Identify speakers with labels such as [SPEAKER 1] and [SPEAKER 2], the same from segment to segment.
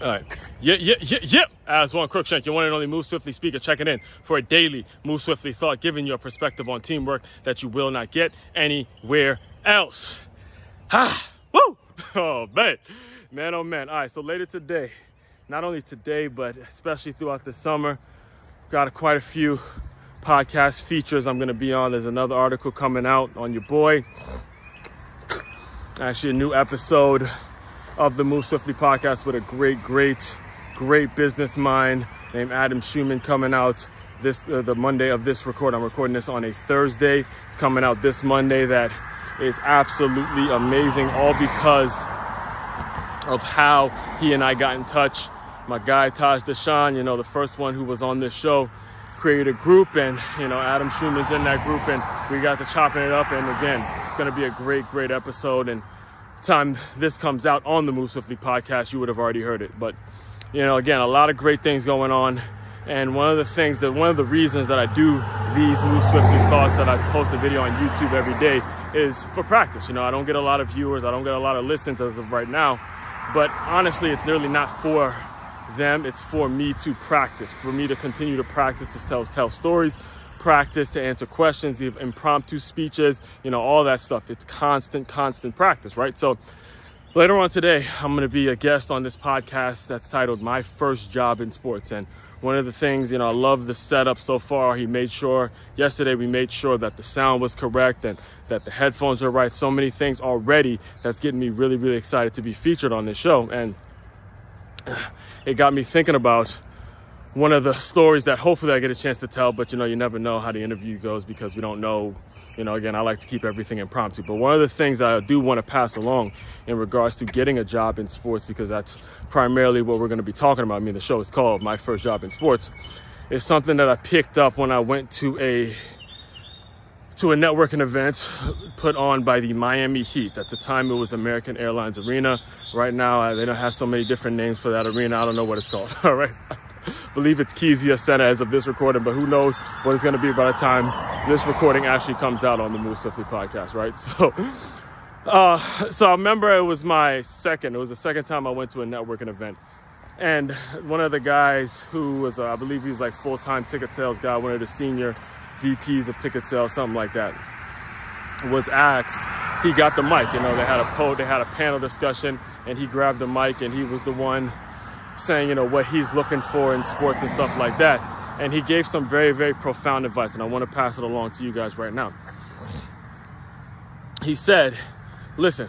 [SPEAKER 1] All right. Aswand Cruickshank, your one and only Move Swiftly speaker, checking in for a daily Move Swiftly thought, giving you a perspective on teamwork that you will not get anywhere else. Woo! Oh, man. Man, oh, man. All right, so later today, not only today, but especially throughout the summer, got quite a few podcast features I'm going to be on. There's another article coming out on your boy. Actually, a new episode of the Move Swiftly podcast with a great business mind named Adam Schumann coming out this the Monday of this record. I'm recording this on a Thursday. It's coming out this Monday. That is absolutely amazing, all because of how he and I got in touch. My guy Taj Deshawn, the first one who was on this show, created a group, and Adam Schumann's in that group, and we got to chopping it up. And again, it's going to be a great episode. And time this comes out on the Move Swiftly podcast, you would have already heard it. But again, a lot of great things going on. And one of the reasons that I do these Move Swiftly thoughts, that I post a video on YouTube every day, is for practice. I don't get a lot of viewers, I don't get a lot of listens as of right now, but honestly, it's nearly not for them. It's for me to practice, for me to continue to practice, to tell stories, practice to answer questions, the impromptu speeches, all that stuff. It's constant practice, right? So later on today, I'm going to be a guest on this podcast that's titled My First Job in Sports. And one of the things, I love the setup so far. Yesterday we made sure that the sound was correct and that the headphones are right. So many things already that's getting me really excited to be featured on this show. And it got me thinking about one of the stories that hopefully I get a chance to tell, but you never know how the interview goes because we don't know. Again, I like to keep everything impromptu. But one of the things that I do want to pass along in regards to getting a job in sports, because that's primarily what we're going to be talking about. The show is called My First Job in Sports. Is something that I picked up when I went to a networking event put on by the Miami Heat. At the time, it was American Airlines Arena. Right now, they don't have so many different names for that arena. I don't know what it's called. All right. I believe it's Kezia Center as of this recording, but who knows what it's going to be by the time this recording actually comes out on the Move Swiftly podcast, right? So I remember it was the second time I went to a networking event. And one of the guys who was, I believe he was like full-time ticket sales guy, one of the senior VPs of ticket sales, something like that, was asked, he got the mic, they had a panel discussion, and he grabbed the mic, and he was the one saying, what he's looking for in sports and stuff like that. And he gave some very profound advice, and I want to pass it along to you guys right now. He said, listen,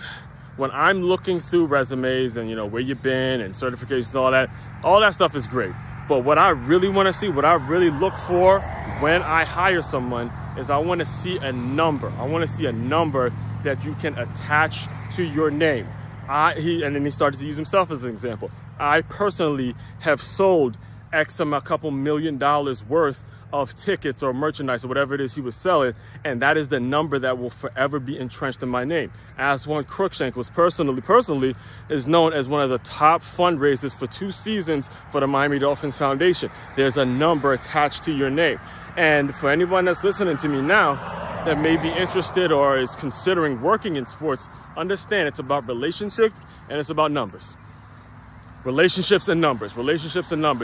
[SPEAKER 1] when I'm looking through resumes and, where you've been and certifications, all that stuff is great. But what I really want to see, what I really look for when I hire someone is I want to see a number. I want to see a number that you can attach to your name. And then he started to use himself as an example. I personally have sold a couple $1 million worth of tickets or merchandise or whatever it is he was selling, and that is the number that will forever be entrenched in my name. Aswand Cruickshank was personally is known as one of the top fundraisers for 2 seasons for the Miami Dolphins Foundation. There's a number attached to your name. And for anyone that's listening to me now that may be interested or is considering working in sports, understand it's about relationship and it's about numbers. Relationships and numbers.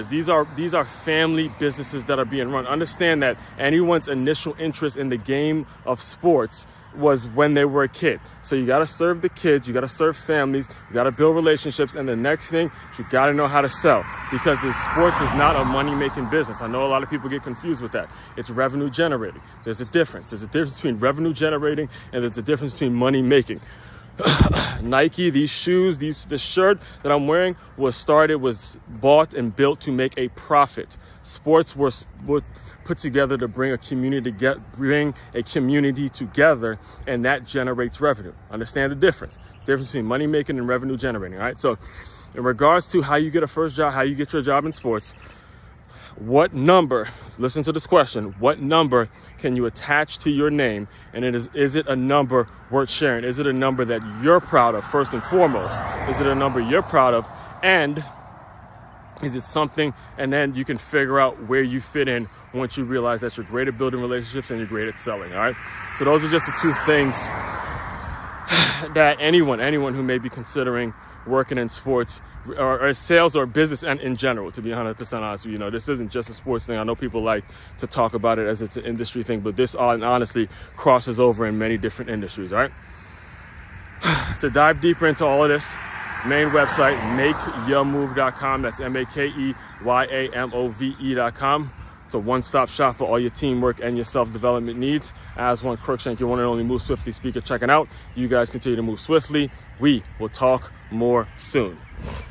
[SPEAKER 1] These are family businesses that are being run. Understand that anyone's initial interest in the game of sports was when they were a kid. So you got to serve the kids, you got to serve families, you got to build relationships, and the next thing, you got to know how to sell, because sports is not a money-making business. I know a lot of people get confused with that. It's revenue generating. There's a difference between revenue generating and there's a difference between money making. Nike, these shoes, this shirt that I'm wearing was bought and built to make a profit. Sports were put together to bring a community together, and that generates revenue. Understand the difference between money making and revenue generating. All right. So in regards to how you get a first job, how you get your job in sports, what number, listen to this question, what number can you attach to your name? And is it a number worth sharing? Is it a number that you're proud of first and foremost? Is it a number you're proud of? And is it something, and then you can figure out where you fit in once you realize that you're great at building relationships and you're great at selling, all right? So those are just the 2 things that anyone who may be considering working in sports or sales or business and in general, to be 100% honest with you. This isn't just a sports thing. I know people like to talk about it as it's an industry thing, but this honestly crosses over in many different industries, all right? To dive deeper into all of this, main website, makeyourmove.com. That's makeyourmove.com. It's a one-stop shop for all your teamwork and your self-development needs. Aswand Cruickshank, your one and only Move Swiftly speaker, checking out. You guys continue to move swiftly. We will talk more soon.